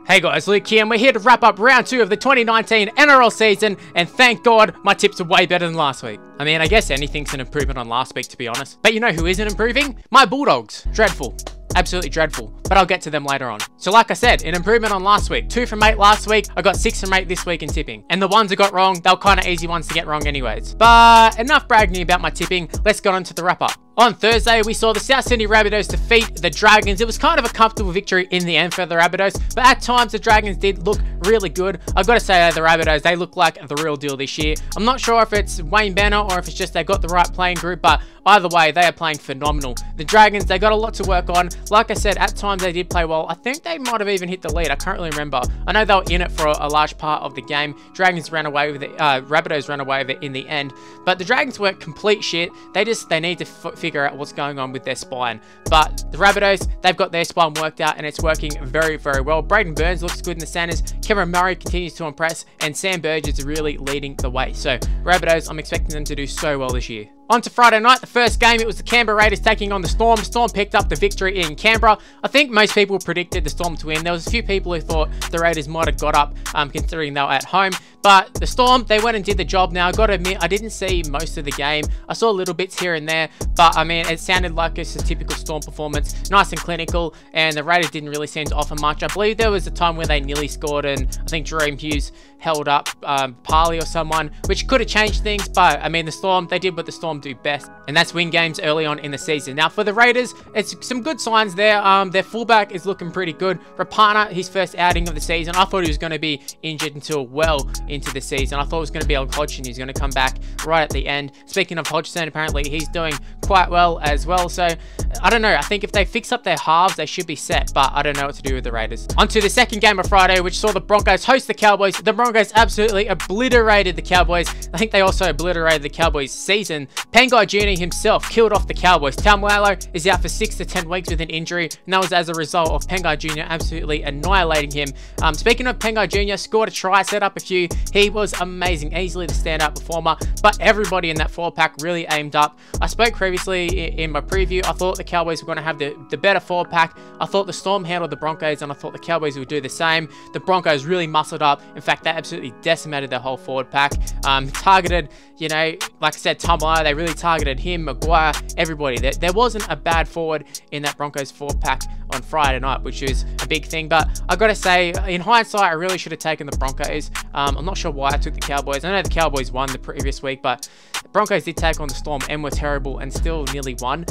Hey guys, Luke here, and we're here to wrap up round 2 of the 2019 NRL season, and thank God my tips are way better than last week. I mean, I guess anything's an improvement on last week, to be honest. But you know who isn't improving? My Bulldogs. Dreadful. Absolutely dreadful, but I'll get to them later on. So like I said, an improvement on last week. 2 from 8 last week, I got 6 from 8 this week in tipping. And the ones I got wrong, they were kind of easy ones to get wrong anyways. But enough bragging about my tipping, let's get on to the wrap up. On Thursday, we saw the South Sydney Rabbitohs defeat the Dragons. It was kind of a comfortable victory in the end for the Rabbitohs, but at times the Dragons did look really good. I've got to say that the Rabbitohs, they look like the real deal this year. I'm not sure if it's Wayne Bennett or if it's just they got the right playing group, but either way, they are playing phenomenal. The Dragons, they got a lot to work on. Like I said, at times they did play well. I think they might have even hit the lead. I can't really remember. I know they were in it for a large part of the game. Dragons ran away with it. Rabbitohs ran away with it in the end, but the Dragons weren't complete shit. They need to figure out what's going on with their spine. But the Rabbitohs, they've got their spine worked out and it's working very, very well. Braden Burns looks good in the centers. Cameron Murray continues to impress, and Sam Burge is really leading the way. So Rabbitohs, I'm expecting them to do so well this year. On to Friday night, the first game, it was the Canberra Raiders taking on the Storm. Storm picked up the victory in Canberra. I think most people predicted the Storm to win. There was a few people who thought the Raiders might have got up, considering they were at home. But the Storm, they went and did the job. Now, I've got to admit, I didn't see most of the game. I saw little bits here and there, but I mean, it sounded like it's a typical Storm performance. Nice and clinical, and the Raiders didn't really seem to offer much. I believe there was a time where they nearly scored, and I think Jerome Hughes held up Parley or someone, which could have changed things, but I mean, the Storm, they did what the Storm do best, and that's win games early on in the season. Now, for the Raiders, it's some good signs there. Their fullback is looking pretty good. Rapana, his first outing of the season, I thought he was going to be injured until well into the season. I thought it was going to be Elk Hodgson. He's going to come back right at the end. Speaking of Hodgson, apparently he's doing quite well as well, so I don't know. I think if they fix up their halves, they should be set, but I don't know what to do with the Raiders. On to the second game of Friday, which saw the Broncos host the Cowboys. The Broncos absolutely obliterated the Cowboys. I think they also obliterated the Cowboys season. Pangai Jr. himself killed off the Cowboys. Taumalolo is out for 6 to 10 weeks with an injury, and that was as a result of Pangai Jr. absolutely annihilating him. Speaking of Pangai Jr., scored a try, set up a few. He was amazing, easily the standout performer, but everybody in that forward pack really aimed up. I spoke previously in my preview. I thought the Cowboys were going to have the better forward pack. I thought the Storm handled the Broncos, and I thought the Cowboys would do the same. The Broncos really muscled up. In fact, they absolutely decimated their whole forward pack. Targeted, you know, like I said, Taumalolo, they really targeted him, Maguire, everybody. There wasn't a bad forward in that Broncos forward pack on Friday night, which is a big thing. But I got to say, in hindsight, I really should have taken the Broncos. I'm not sure why I took the Cowboys. I know the Cowboys won the previous week, but the Broncos did take on the Storm and were terrible and still nearly won.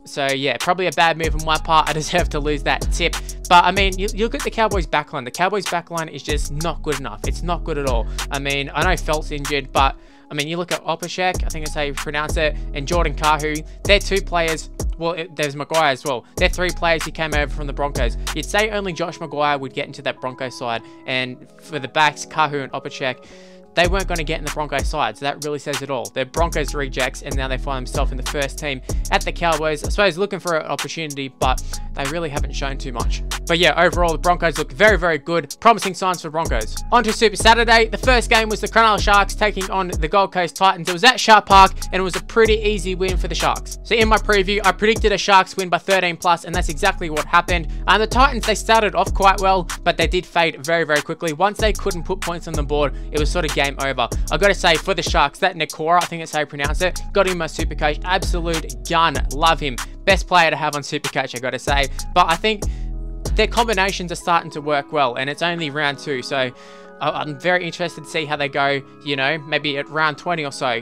So yeah, probably a bad move on my part. I deserve to lose that tip. But I mean, you look at the Cowboys backline. The Cowboys backline is just not good enough. It's not good at all. I mean, I know Felt's injured, but I mean, you look at Opashek, I think that's how you pronounce it, and Jordan Kahu. They're 2 players. Well, there's Maguire as well. They're 3 players who came over from the Broncos. You'd say only Josh Maguire would get into that Broncos side. And for the backs, Kahu and Opashek, they weren't going to get in the Broncos side, so that really says it all. They're Broncos rejects, and now they find themselves in the first team at the Cowboys. I suppose looking for an opportunity, but they really haven't shown too much. But yeah, overall, the Broncos look very, very good. Promising signs for Broncos. On to Super Saturday. The first game was the Cronulla Sharks taking on the Gold Coast Titans. It was at Shark Park, and it was a pretty easy win for the Sharks. So in my preview, I predicted a Sharks win by 13+, and that's exactly what happened. The Titans, they started off quite well, but they did fade very, very quickly. Once they couldn't put points on the board, it was sort of game over. I got to say, for the Sharks, that Nakora, I think that's how you pronounce it, got him my Supercoach. Absolute gun. Love him. Best player to have on Supercoach, I got to say. But I think their combinations are starting to work well, and it's only round 2, so I'm very interested to see how they go, you know, maybe at round 20 or so,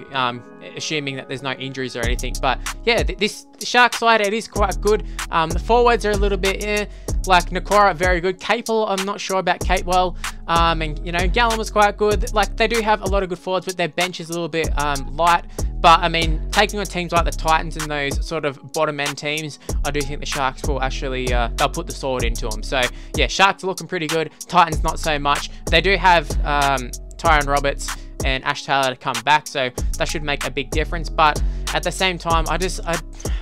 assuming that there's no injuries or anything. But yeah, this Shark side, it is quite good. The forwards are a little bit like Nakora, very good. Capel, I'm not sure about Capewell. And, you know, Gallen was quite good. Like, they do have a lot of good forwards, but their bench is a little bit light. But, I mean, taking on teams like the Titans and those sort of bottom-end teams, I do think the Sharks will actually, they'll put the sword into them. So, yeah, Sharks are looking pretty good. Titans, not so much. They do have Tyron Roberts and Ash Taylor to come back, so that should make a big difference. But at the same time,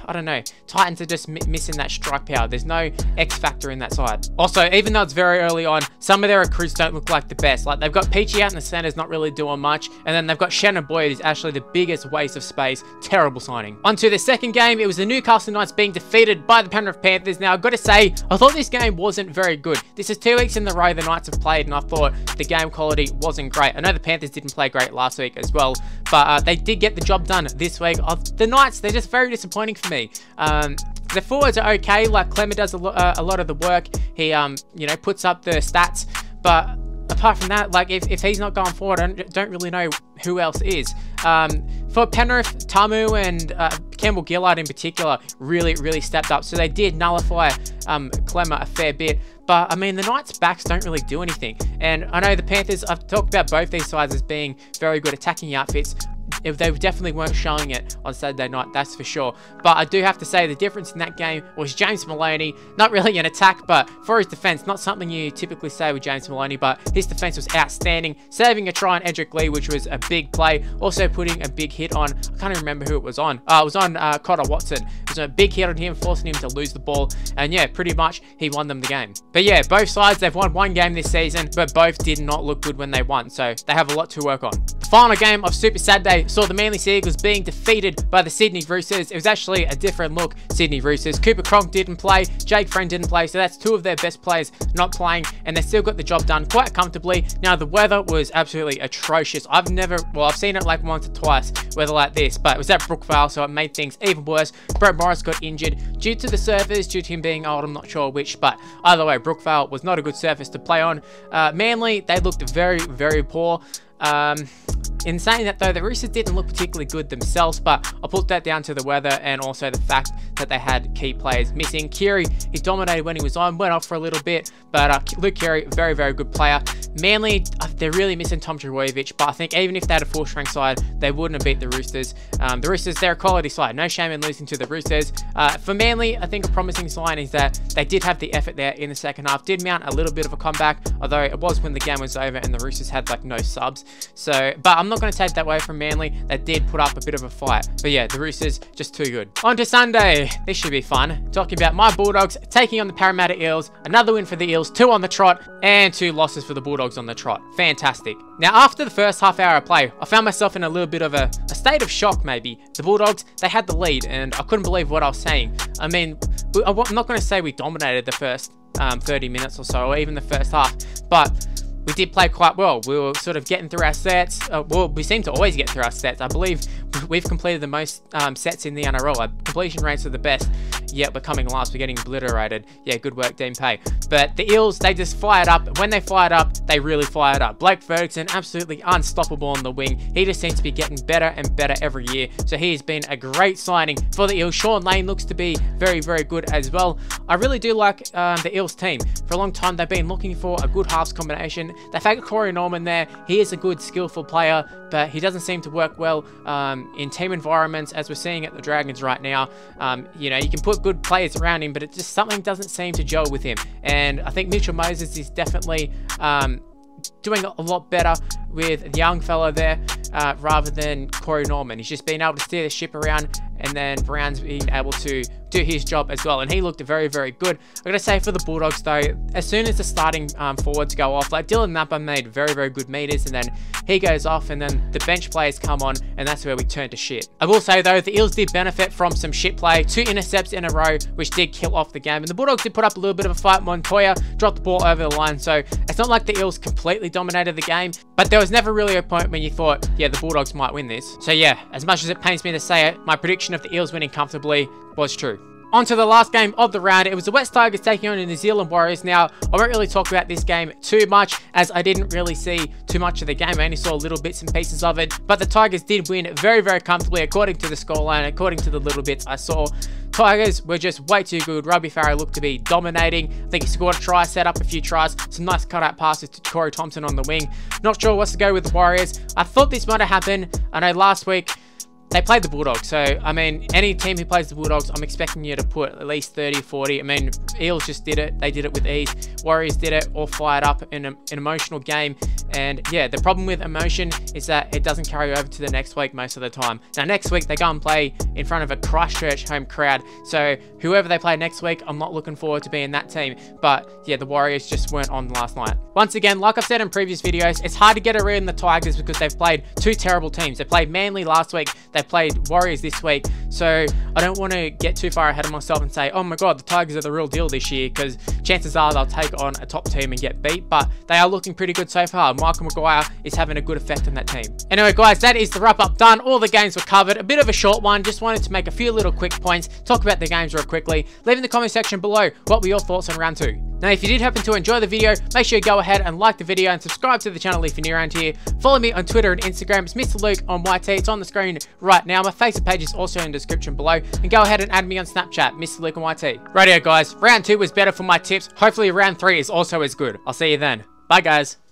I don't know, Titans are just missing that strike power. There's no X factor in that side. Also, even though it's very early on, some of their recruits don't look like the best. Like, they've got Peachy out in the centers, not really doing much, and then they've got Shannon Boyd, who's actually the biggest waste of space. Terrible signing. On to the second game, it was the Newcastle Knights being defeated by the Penrith Panthers. Now, I've got to say, I thought this game wasn't very good. This is 2 weeks in a row the Knights have played, and I thought the game quality wasn't great. I know the Panthers didn't play great last week as well, but they did get the job done this week. The Knights, they're just very disappointing for me. The forwards are okay, like Clemmer does a lot of the work. He, you know, puts up the stats, but apart from that, like, if he's not going forward, I don't really know who else is. For Penrith, Tamu and Campbell Gillard in particular really stepped up, so they did nullify Clemmer a fair bit. But, I mean, the Knights' backs don't really do anything. And I know the Panthers, I've talked about both these sides as being very good attacking outfits. They definitely weren't showing it on Saturday night, that's for sure. But I do have to say the difference in that game was James Maloney, not really an attack, but for his defense, not something you typically say with James Maloney, but his defense was outstanding, saving a try on Edric Lee, which was a big play, also putting a big hit on, I can't even remember who it was on. It was on Cotter Watson. It was a big hit on him, forcing him to lose the ball, and yeah, pretty much he won them the game. But yeah, both sides, they've won one game this season, but both did not look good when they won, so they have a lot to work on. The final game of Super Saturday saw the Manly Sea Eagles being defeated by the Sydney Roosters. It was actually a different look, Sydney Roosters. Cooper Cronk didn't play, Jake Friend didn't play, so that's two of their best players not playing, and they still got the job done quite comfortably. Now, the weather was absolutely atrocious. I've seen it like once or twice, weather like this, but it was at Brookvale, so it made things even worse. Brett Morris got injured due to the surface, due to him being old, I'm not sure which, but either way, Brookvale was not a good surface to play on. Manly, they looked very poor. In saying that though, the Roosters didn't look particularly good themselves, but I'll put that down to the weather and also the fact that they had key players missing. Keary, he dominated when he was on, went off for a little bit, but Luke Keary, very good player. Manly, they're really missing Tom Trbojevic, but I think even if they had a full strength side, they wouldn't have beat the Roosters. The Roosters, they're a quality side. No shame in losing to the Roosters. For Manly, I think a promising sign is that they did have the effort there in the second half, did mount a little bit of a comeback, although it was when the game was over and the Roosters had like no subs. So, but I'm not going to take that away from Manly. They did put up a bit of a fight. But yeah, the Roosters, just too good. On to Sunday. This should be fun. Talking about my Bulldogs taking on the Parramatta Eels. Another win for the Eels, 2 on the trot, and 2 losses for the Bulldogs on the trot. Fantastic. Now, after the first half hour of play, I found myself in a little bit of a state of shock, maybe. The Bulldogs, they had the lead, and I couldn't believe what I was saying. I mean, I'm not going to say we dominated the first 30 minutes or so, or even the first half, but we did play quite well. We were sort of getting through our sets. Well, we seem to always get through our sets. I believe we've completed the most sets in the NRL. Our completion rates are the best, yet we're coming last. We're getting obliterated. Yeah, good work, Dean Pay. But the Eels, they just fired up. When they fired up, they really fired up. Blake Ferguson, absolutely unstoppable on the wing. He just seems to be getting better and better every year. So he has been a great signing for the Eels. Sean Lane looks to be very good as well. I really do like the Eels team. For a long time, they've been looking for a good halves combination. They've had Corey Norman there. He is a good, skillful player, but he doesn't seem to work well in team environments, as we're seeing at the Dragons right now. You know, you can put good players around him, but it just something doesn't seem to gel with him. And I think Mitchell Moses is definitely doing a lot better with a young fella there rather than Corey Norman. He's just been able to steer the ship around, and then Brown's been able to do his job as well, and he looked very good. I gotta say, for the Bulldogs though, as soon as the starting forwards go off, like Dylan Napa made very good meters, and then he goes off, and then the bench players come on, and that's where we turn to shit. I will say though, the Eels did benefit from some shit play, 2 intercepts in a row, which did kill off the game, and the Bulldogs did put up a little bit of a fight. Montoya dropped the ball over the line, so it's not like the Eels completely dominated the game, but there was never really a point when you thought, yeah, the Bulldogs might win this. So yeah, as much as it pains me to say it, my prediction of the Eels winning comfortably was true. On to the last game of the round. It was the West Tigers taking on the New Zealand Warriors. Now, I won't really talk about this game too much, as I didn't really see too much of the game. I only saw little bits and pieces of it, but the Tigers did win very comfortably according to the scoreline, according to the little bits I saw. Tigers were just way too good. Robbie Farah looked to be dominating. I think he scored a try, set up a few tries, some nice cutout passes to Corey Thompson on the wing. Not sure what's to go with the Warriors. I thought this might have happened. I know last week they played the Bulldogs, so I mean, any team who plays the Bulldogs, I'm expecting you to put at least 30, 40. I mean, Eels just did it. They did it with ease. Warriors did it, all fired up in an emotional game, And yeah, the problem with emotion is that it doesn't carry over to the next week most of the time. Now next week they go and play in front of a Christchurch home crowd, so whoever they play next week, I'm not looking forward to being that team. But yeah, the Warriors just weren't on last night. Once again, like I've said in previous videos, it's hard to get a read on the Tigers because they've played two terrible teams. They played Manly last week, they played Warriors this week, so I don't want to get too far ahead of myself and say, oh my god, the Tigers are the real deal this year, because chances are they'll take on a top team and get beat, but they are looking pretty good so far. Michael Maguire is having a good effect on that team. Anyway guys, that is the wrap up done. All the games were covered. A bit of a short one, just wanted to make a few little quick points, talk about the games real quickly. Leave in the comment section below what were your thoughts on round 2. Now if you did happen to enjoy the video, make sure you go ahead and like the video and subscribe to the channel if you're new around here. Follow me on Twitter and Instagram, it's Mr. Luke on YT, it's on the screen right now. My Facebook page is also in the description below, and go ahead and add me on Snapchat, Mr. Luke on YT. Rightio guys, round 2 was better for my tips, hopefully round 3 is also as good. I'll see you then. Bye guys.